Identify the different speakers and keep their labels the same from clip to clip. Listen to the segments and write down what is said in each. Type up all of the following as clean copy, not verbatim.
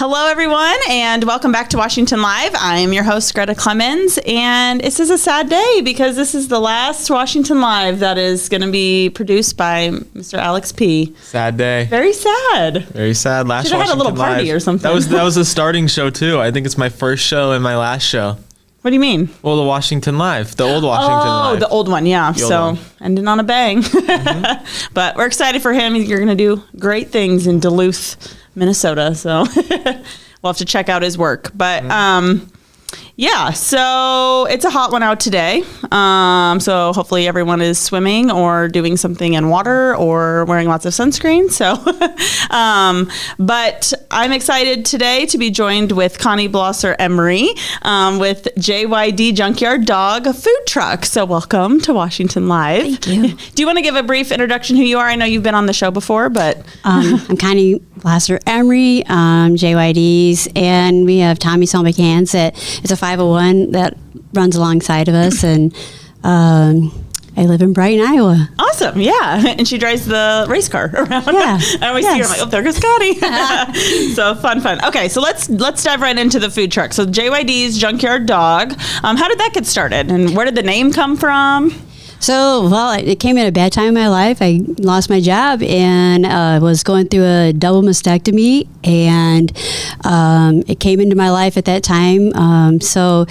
Speaker 1: Hello, everyone, and welcome back to Washington Live. I am your host, Greta Clemens, and this is a sad day because this is the last Washington Live that is going to be produced by Mr. Alex P.
Speaker 2: Sad day.
Speaker 1: Very sad.
Speaker 2: Very sad. Last
Speaker 1: Should have had a little party
Speaker 2: Live.
Speaker 1: or something.
Speaker 2: That was a starting show too. I think it's my first show and my last show.
Speaker 1: What do you mean?
Speaker 2: Well, the Washington Live, the old Washington Live.
Speaker 1: Oh, the old one, yeah. So ending on a bang. But we're excited for him. You're going to do great things in Duluth, Minnesota. So we'll have to check out his work. But yeah, so it's a hot one out today. So hopefully everyone is swimming or doing something in water or wearing lots of sunscreen. So, but I'm excited today to be joined with Connie Blosser Emry with JYD Junkyard Dog food truck. So welcome to Washington Live.
Speaker 3: Thank you.
Speaker 1: Do you want to give a brief introduction who you are? I know you've been on the show before, but
Speaker 3: I'm Connie Blosser Emry, JYD's, and we have Tommy Sell McCann's. It's a 501 that runs alongside of us, and I live in Brighton, Iowa.
Speaker 1: Awesome, yeah. And she drives the race car around.
Speaker 3: Yeah.
Speaker 1: I always see her, I'm like, oh, there goes Scotty. So fun. Okay, so let's dive right into the food truck. So JYD's Junkyard Dog. How did that get started, and where did the name come from?
Speaker 3: So, well, it came at a bad time in my life. I lost my job and was going through a double mastectomy, and it came into my life at that time. So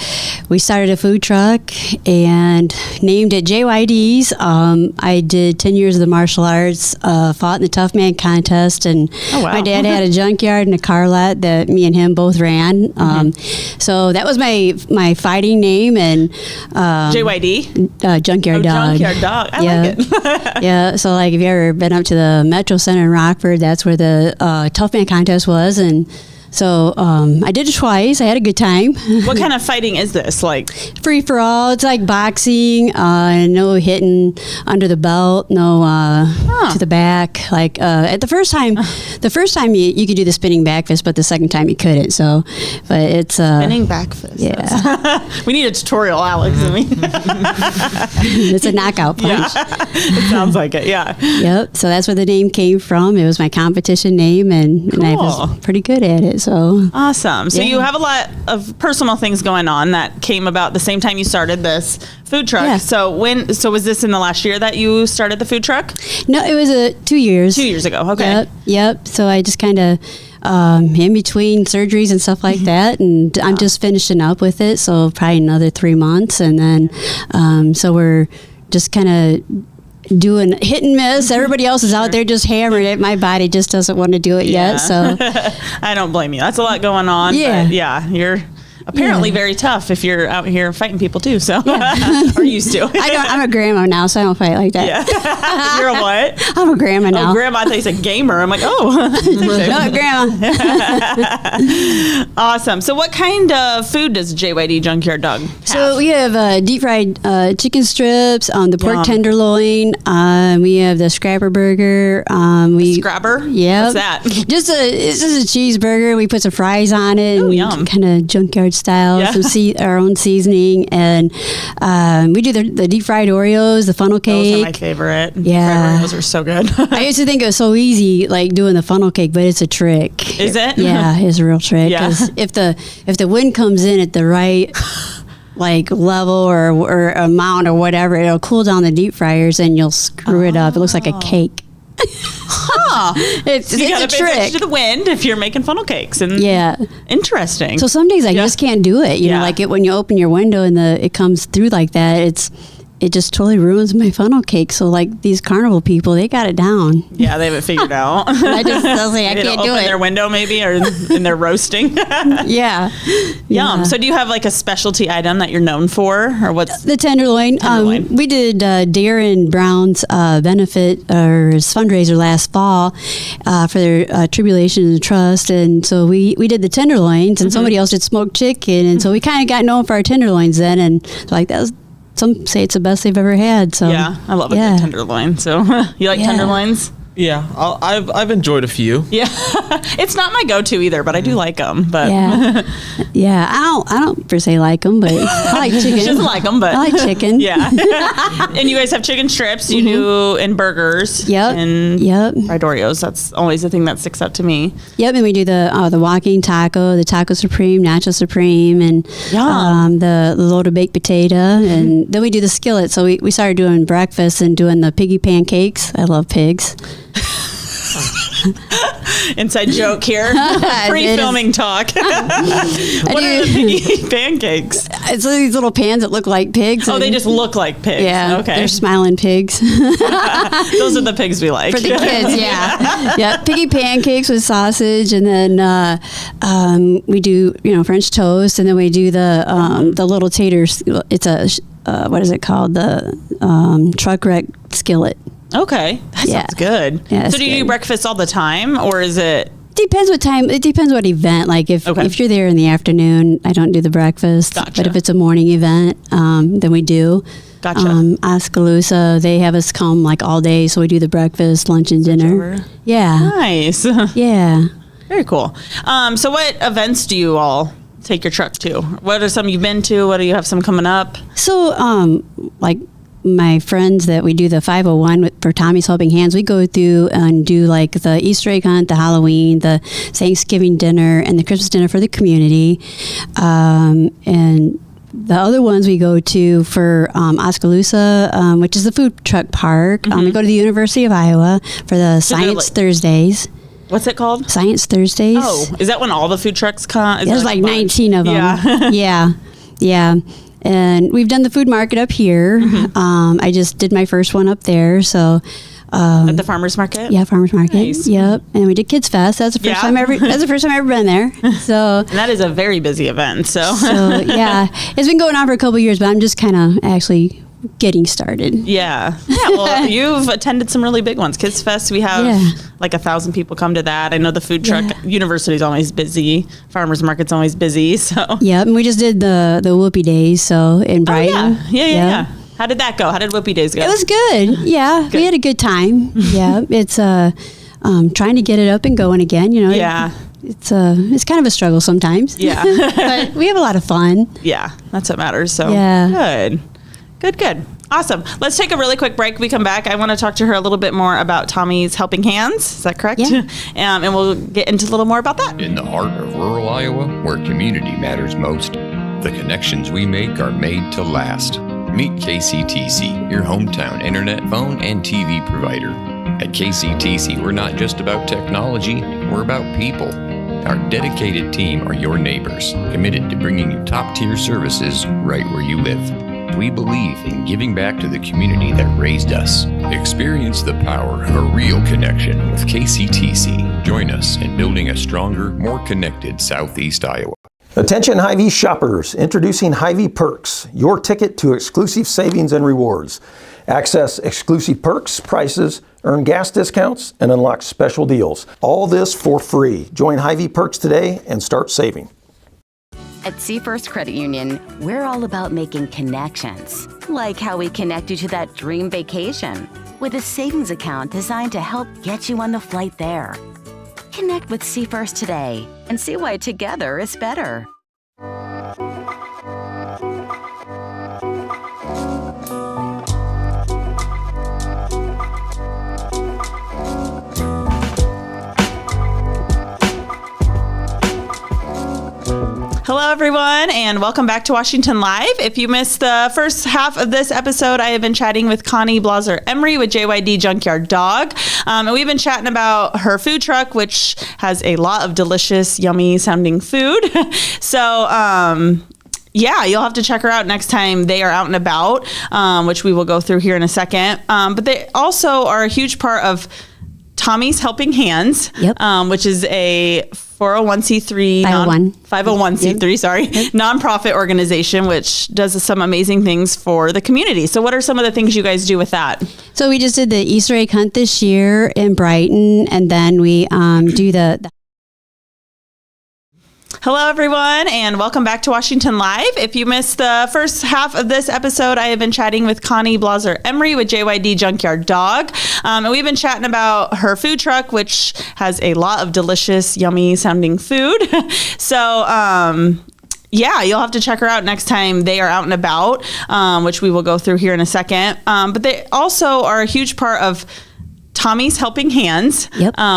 Speaker 3: we started a food truck and named it JYD's. I did 10 years of the martial arts, fought in the Tough Man contest, and my dad had a junkyard and a car lot that me and him both ran. So that was my fighting name, and
Speaker 1: JYD?
Speaker 3: Junkyard Dog.
Speaker 1: Junkyard Dog. I like it.
Speaker 3: Yeah. So, like, if you ever been up to the Metro Center in Rockford, that's where the Tough Man contest was, and so I did it twice. I had a good time.
Speaker 1: What kind of fighting is this? Like
Speaker 3: free for all. It's like boxing. No hitting under the belt. No to the back. Like at the first time you could do the spinning back fist, but the second time you couldn't. So, but it's
Speaker 1: spinning back fist.
Speaker 3: Yeah.
Speaker 1: We need a tutorial, Alex.
Speaker 3: It's a knockout punch.
Speaker 1: Yeah. It sounds like it. Yeah.
Speaker 3: Yep. So that's where the name came from. It was my competition name, and I was pretty good at it. So
Speaker 1: awesome. So you have a lot of personal things going on that came about the same time you started this food truck.
Speaker 3: Yeah.
Speaker 1: So was this in the last year that you started the food truck?
Speaker 3: No, it was 2 years.
Speaker 1: 2 years ago. Okay.
Speaker 3: Yep. So I just kind of in between surgeries and stuff like that, and I'm just finishing up with it. So probably another 3 months, and then so we're just kind of doing hit and miss. Everybody else is out there just hammering it. My body just doesn't want to do it yet. So
Speaker 1: I don't blame you. That's a lot going on.
Speaker 3: Yeah.
Speaker 1: But yeah. You're apparently very tough if you're out here fighting people too. So or used to.
Speaker 3: I'm a grandma now, so I don't fight like that.
Speaker 1: Yeah. You're a what?
Speaker 3: I'm a grandma now.
Speaker 1: Oh, grandma. I thought you said gamer. I'm like, oh.
Speaker 3: No, grandma.
Speaker 1: Awesome. So what kind of food does JYD Junkyard Dog have?
Speaker 3: So we have deep fried chicken strips, the pork tenderloin. We have the scrapper burger.
Speaker 1: Scrapper?
Speaker 3: Yeah.
Speaker 1: What's that?
Speaker 3: It's just a cheeseburger. We put some fries on it.
Speaker 1: Ooh, yum.
Speaker 3: Kind of junkyard style.
Speaker 1: Yeah.
Speaker 3: Our own seasoning, and we do the deep fried Oreos, the funnel cake.
Speaker 1: Those are my favorite.
Speaker 3: Yeah.
Speaker 1: Those are so good.
Speaker 3: I used to think it was so easy, like doing the funnel cake, but it's a trick.
Speaker 1: Is it?
Speaker 3: Yeah, it's a real trick.
Speaker 1: Yeah.
Speaker 3: 'Cause if the wind comes in at the right like level or amount or whatever, it'll cool down the deep fryers and you'll screw it up. It looks like a cake. It's
Speaker 1: you
Speaker 3: a trick
Speaker 1: to the wind if you're making funnel cakes, and interesting.
Speaker 3: So some days I just can't do it. You know, like when you open your window and it comes through like that, it just totally ruins my funnel cake. So like these carnival people, they got it down.
Speaker 1: Yeah, they have it figured out.
Speaker 3: I can't do it.
Speaker 1: Their window maybe, or and they're roasting.
Speaker 3: Yeah.
Speaker 1: Yum. So do you have like a specialty item that you're known for, or what's
Speaker 3: the tenderloin? We did Darren Brown's benefit or his fundraiser last fall for their Tribulation Trust, and so we did the tenderloins, and somebody else did smoked chicken, and so we kind of got known for our tenderloins then, and like that was. Some say it's the best they've ever had. So
Speaker 1: yeah, I love a good tenderloin. So you like tenderloins?
Speaker 2: Yeah, I've enjoyed a few.
Speaker 1: Yeah, it's not my go-to either, but I do like them. But
Speaker 3: yeah, I don't per se like them, but I like chicken.
Speaker 1: She doesn't like them, but
Speaker 3: I like chicken.
Speaker 1: Yeah. And you guys have chicken strips. You do and burgers.
Speaker 3: Yep.
Speaker 1: And
Speaker 3: Yep.
Speaker 1: fried Oreos. That's always the thing that sticks out to me.
Speaker 3: Yep, and we do the walking taco, the taco supreme, nacho supreme, and the loaded baked potato, and then we do the skillet. So we started doing breakfast and doing the piggy pancakes. I love pigs.
Speaker 1: Inside joke here. Pre-filming talk. What are the piggy pancakes?
Speaker 3: It's these little pans that look like pigs.
Speaker 1: Oh, they just look like pigs.
Speaker 3: Yeah.
Speaker 1: Okay.
Speaker 3: They're smiling pigs.
Speaker 1: Those are the pigs we like.
Speaker 3: For the kids, yeah. Yeah. Piggy pancakes with sausage, and then we do, French toast, and then we do the little taters. It's a, what is it called? The truck wreck skillet.
Speaker 1: Okay. That sounds good.
Speaker 3: Yeah,
Speaker 1: so do you do breakfast all the time, or is it?
Speaker 3: Depends what time. It depends what event. Like if you're there in the afternoon, I don't do the breakfast.
Speaker 1: Gotcha.
Speaker 3: But if it's a morning event, then we do.
Speaker 1: Gotcha.
Speaker 3: Oskaloosa, they have us come like all day, so we do the breakfast, lunch, and dinner. Yeah.
Speaker 1: Nice.
Speaker 3: Yeah.
Speaker 1: Very cool. So what events do you all take your truck to? What are some you've been to? What do you have some coming up?
Speaker 3: So, like my friends that we do the 501 for Tommy's Helping Hands, we go through and do like the Easter egg hunt, the Halloween, the Thanksgiving dinner, and the Christmas dinner for the community. And the other ones we go to for Oskaloosa, which is the food truck park. We go to the University of Iowa for the Science Thursdays.
Speaker 1: What's it called?
Speaker 3: Science Thursdays.
Speaker 1: Oh, is that when all the food trucks come?
Speaker 3: There's like 19 of them.
Speaker 1: Yeah.
Speaker 3: Yeah. And we've done the food market up here. I just did my first one up there. So
Speaker 1: at the farmers market.
Speaker 3: Yeah, farmers market.
Speaker 1: Nice.
Speaker 3: Yep. And we did Kids Fest. That's the first time That's the first time I've ever been there. So
Speaker 1: and that is a very busy event. So
Speaker 3: yeah, it's been going on for a couple of years, but I'm just kind of actually getting started.
Speaker 1: Yeah. Well, you've attended some really big ones. Kids Fest, we have like 1,000 people come to that. I know the food truck university is always busy. Farmers market's always busy. So
Speaker 3: yeah, and we just did the Whoopie Days. So in Brighton.
Speaker 1: Yeah. How did that go? How did Whoopie Days go?
Speaker 3: It was good. Yeah, we had a good time. Yeah, it's trying to get it up and going again. It's kind of a struggle sometimes.
Speaker 1: Yeah,
Speaker 3: but we have a lot of fun.
Speaker 1: Yeah, that's what matters. So Good. Awesome. Let's take a really quick break. We come back. I want to talk to her a little bit more about Tommy's Helping Hands. Is that correct?
Speaker 3: Yeah.
Speaker 1: And we'll get into a little more about that.
Speaker 4: In the heart of rural Iowa, where community matters most, the connections we make are made to last. Meet KCTC, your hometown internet, phone, and TV provider. At KCTC, we're not just about technology, we're about people. Our dedicated team are your neighbors, committed to bringing you top-tier services right where you live. We believe in giving back to the community that raised us. Experience the power of a real connection with KCTC. Join us in building a stronger, more connected Southeast Iowa.
Speaker 5: Attention Hy-Vee shoppers, introducing Hy-Vee Perks, your ticket to exclusive savings and rewards. Access exclusive perks, prices, earn gas discounts, and unlock special deals. All this for free. Join Hy-Vee Perks today and start saving.
Speaker 6: At Seafirst Credit Union, we're all about making connections, like how we connect you to that dream vacation with a savings account designed to help get you on the flight there. Connect with Seafirst today and see why together is better.
Speaker 1: Hello, everyone, and welcome back to Washington Live. If you missed the first half of this episode, I have been chatting with Connie Blosser Emry with JYD Junkyard Dog. And we've been chatting about her food truck, which has a lot of delicious, yummy sounding food. So, yeah, you'll have to check her out next time they are out and about, which we will go through here in a second. But they also are a huge part of Tommy's Helping Hands, which is a 401c3 501c3 nonprofit organization, which does some amazing things for the community. So what are some of the things you guys do with that?
Speaker 3: So we just did the Easter egg hunt this year in Brighton, and then we do the
Speaker 1: Hello, everyone, and welcome back to Washington Live. If you missed the first half of this episode, I have been chatting with Connie Blosser Emry with JYD Junkyard Dog. And we've been chatting about her food truck, which has a lot of delicious, yummy sounding food. So, yeah, you'll have to check her out next time they are out and about, which we will go through here in a second. But they also are a huge part of Tommy's Helping Hands,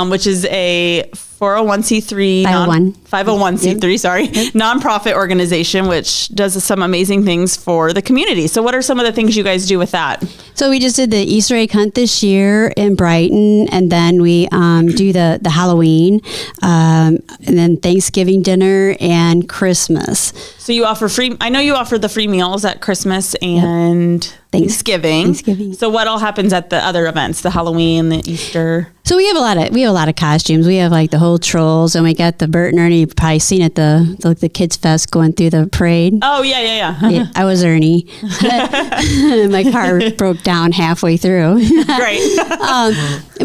Speaker 1: which is a 401c3 501c3 sorry, nonprofit organization, which does some amazing things for the community. So what are some of the things you guys do with that?
Speaker 3: So we just did the Easter egg hunt this year in Brighton, and then we do the Halloween, and then Thanksgiving dinner and Christmas.
Speaker 1: So you offer I know you offer the free meals at Christmas and Thanksgiving. So what all happens at the other events, the Halloween, the Easter?
Speaker 3: So we have a lot of costumes. We have like the whole trolls, and we got the Bert and Ernie. You've probably seen at the Kids Fest going through the parade.
Speaker 1: Oh yeah.
Speaker 3: I was Ernie. My car broke down halfway through.
Speaker 1: Great.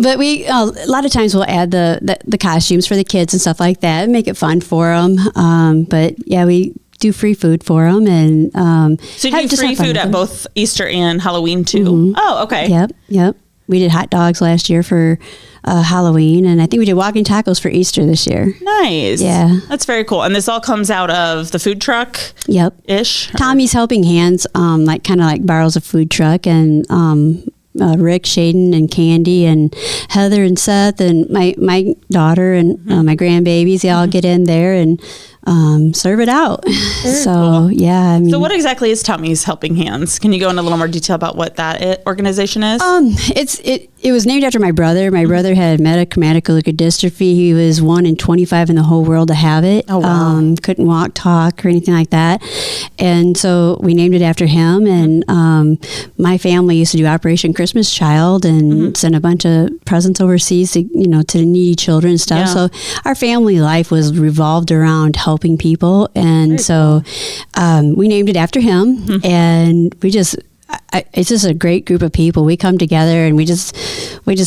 Speaker 3: But we a lot of times we'll add the costumes for the kids and stuff like that, and make it fun for them. But yeah, we do free food for them, and
Speaker 1: so you do free food at both Easter and Halloween too.
Speaker 3: Mm-hmm.
Speaker 1: Oh, okay.
Speaker 3: Yep. We did hot dogs last year for Halloween, and I think we did walking tacos for Easter this year.
Speaker 1: Nice.
Speaker 3: Yeah.
Speaker 1: That's very cool. And this all comes out of the food truck?
Speaker 3: Yep.
Speaker 1: Ish?
Speaker 3: Tommy's Helping Hands, kind of borrows a food truck, and Rick, Shaden, and Candy, and Heather, and Seth, and my daughter, and my grandbabies, they all get in there and serve it out.
Speaker 1: Very cool.
Speaker 3: Yeah. I mean,
Speaker 1: so what exactly is Tommy's Helping Hands? Can you go into a little more detail about what that organization is?
Speaker 3: It was named after my brother. My brother had metachromatic leukodystrophy. He was 1 in 25 in the whole world to have it.
Speaker 1: Oh, wow.
Speaker 3: Couldn't walk, talk, or anything like that. And so we named it after him. And my family used to do Operation Christmas Child and send a bunch of presents overseas to the needy children and stuff.
Speaker 1: Yeah.
Speaker 3: So our family life was revolved around helping people. And we named it after him. And we just... it's just a great group of people. We come together and we just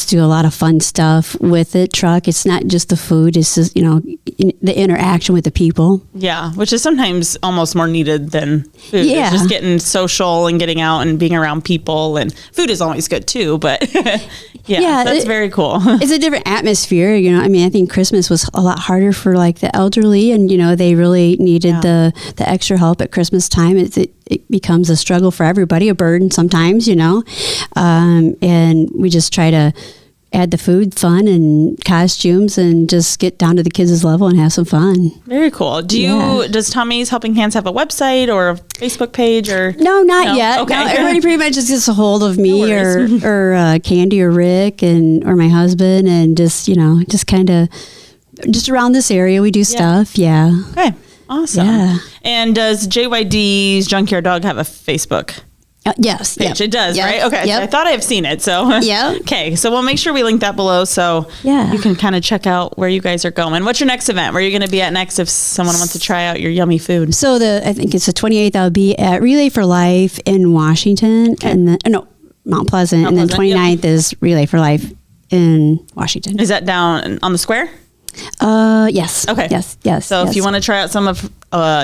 Speaker 3: do a lot of fun stuff with the truck. It's not just the food; it's just the interaction with the people.
Speaker 1: Yeah, which is sometimes almost more needed than food.
Speaker 3: Yeah,
Speaker 1: it's just getting social and getting out and being around people. And food is always good too, but that's very cool.
Speaker 3: It's a different atmosphere. I think Christmas was a lot harder for the elderly, and they really needed the extra help at Christmas time. It becomes a struggle for everybody, a burden sometimes, and we just try to add the food, fun, and costumes, and just get down to the kids' level and have some fun.
Speaker 1: Very cool. Does Tommy's Helping Hands have a website or a Facebook page or?
Speaker 3: No, not yet.
Speaker 1: Okay.
Speaker 3: No, everybody pretty much just gets a hold of me or Candy or Rick or my husband, and just kind of just around this area we do stuff. Yeah.
Speaker 1: Okay. Awesome.
Speaker 3: Yeah.
Speaker 1: And does JYD's Junkyard Dog have a Facebook
Speaker 3: yes.
Speaker 1: page?
Speaker 3: Yep.
Speaker 1: It does,
Speaker 3: Yep.
Speaker 1: right? Okay.
Speaker 3: Yep.
Speaker 1: I thought I've seen it. So
Speaker 3: yeah.
Speaker 1: Okay. So we'll make sure we link that below so you can kind of check out where you guys are going. What's your next event? Where are you going to be at next if someone wants to try out your yummy food?
Speaker 3: So I think it's the 28th. I'll be at Relay for Life in Washington, and Mount Pleasant, and then 29th is Relay for Life in Washington.
Speaker 1: Is that down on the square?
Speaker 3: Yes.
Speaker 1: Okay.
Speaker 3: Yes.
Speaker 1: So if you want to try out some of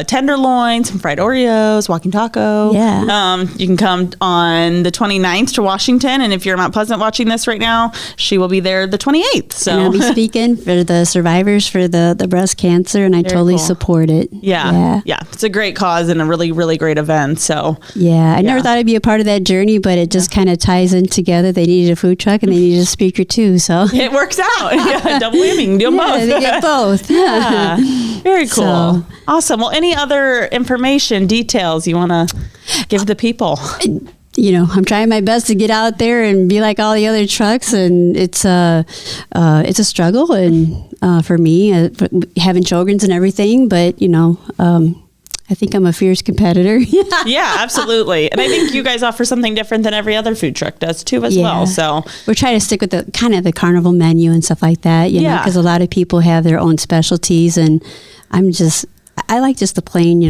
Speaker 1: tenderloin, some fried Oreos, walking taco, you can come on the 29th to Washington. And if you're in Mount Pleasant watching this right now, she will be there the 28th. So
Speaker 3: and I'll be speaking for the survivors for the breast cancer, and I totally support it.
Speaker 1: Yeah. It's a great cause and a really, really great event. So
Speaker 3: I never thought I'd be a part of that journey, but it just kind of ties in together. They needed a food truck and they needed a speaker too. So
Speaker 1: it works out. Yeah, double whammy. Do them both.
Speaker 3: They get both.
Speaker 1: Yeah. Very cool.
Speaker 3: So,
Speaker 1: awesome. Well, any other information, details you want to give the people?
Speaker 3: I'm trying my best to get out there and be like all the other trucks, and it's a struggle, and for me, having children and everything. But I think I'm a fierce competitor.
Speaker 1: Yeah, absolutely. And I think you guys offer something different than every other food truck does too as well. So
Speaker 3: we're trying to stick with the kind of the carnival menu and stuff like that, because a lot of people have their own specialties, and I like just the plain,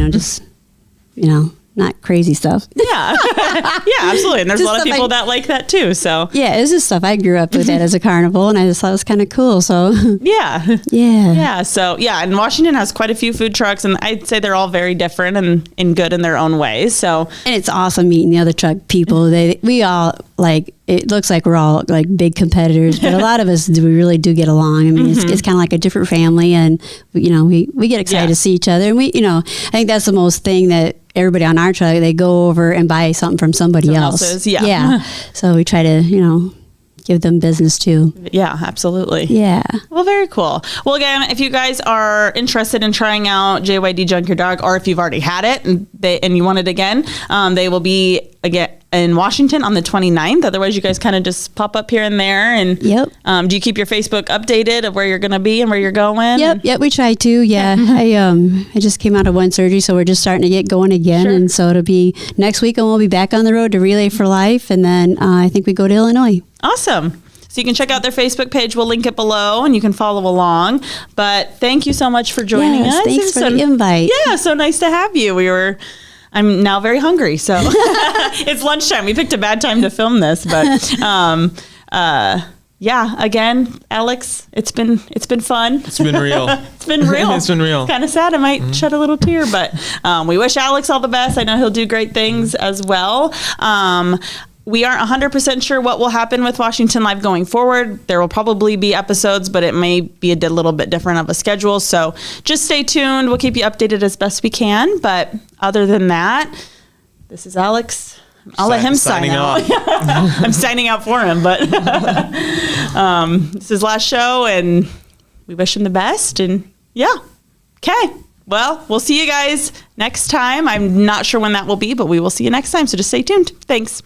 Speaker 3: not crazy stuff.
Speaker 1: Yeah. Yeah, absolutely. And there's
Speaker 3: Just
Speaker 1: a lot of
Speaker 3: stuff
Speaker 1: people that like that too. So
Speaker 3: Yeah, it's just stuff I grew up with that as a carnival, and I just thought it was kind of cool. So
Speaker 1: yeah.
Speaker 3: yeah.
Speaker 1: Yeah. So yeah, and Washington has quite a few food trucks, and I'd say they're all very different and good in their own ways. So
Speaker 3: And it's awesome meeting the other truck people. We all like. It looks like we're all like big competitors, but a lot of us we really do get along. I mean, it's kind of like a different family, and we get excited to see each other. And I think that's the most thing that everybody on our truck, they go over and buy something from somebody
Speaker 1: Someone
Speaker 3: else.
Speaker 1: else's, yeah.
Speaker 3: Yeah. So we try to give them business too.
Speaker 1: yeah, absolutely.
Speaker 3: Yeah.
Speaker 1: Well, very cool. Well, again, if you guys are interested in trying out JYD Junk Your Dog, or if you've already had it and you want it again, they will be again in Washington on the 29th. Otherwise, you guys kind of just pop up here and there. And
Speaker 3: Yep.
Speaker 1: Do you keep your Facebook updated of where you're going to be and where you're going?
Speaker 3: Yep, we try to. Yeah, I just came out of one surgery, so we're just starting to get going again,
Speaker 1: Sure.
Speaker 3: and so it'll be next week, and we'll be back on the road to Relay for Life, and then I think we go to Illinois.
Speaker 1: Awesome. So you can check out their Facebook page. We'll link it below, and you can follow along. But thank you so much for joining us.
Speaker 3: Thanks
Speaker 1: It was
Speaker 3: for the invite.
Speaker 1: Yeah, so nice to have you. I'm now very hungry, so it's lunchtime. We picked a bad time to film this, but yeah. Again, Alex, it's been fun.
Speaker 2: It's been real.
Speaker 1: It's been real.
Speaker 2: It's been real.
Speaker 1: Kind of sad. I might shed a little tear, but we wish Alex all the best. I know he'll do great things as well. We aren't 100% sure what will happen with Washington Live going forward. There will probably be episodes, but it may be a little bit different of a schedule. So just stay tuned. We'll keep you updated as best we can. But other than that, this is Alex. I'll let him sign out. I'm signing out for him, but this is his last show, and we wish him the best. And yeah, okay. Well, we'll see you guys next time. I'm not sure when that will be, but we will see you next time. So just stay tuned. Thanks.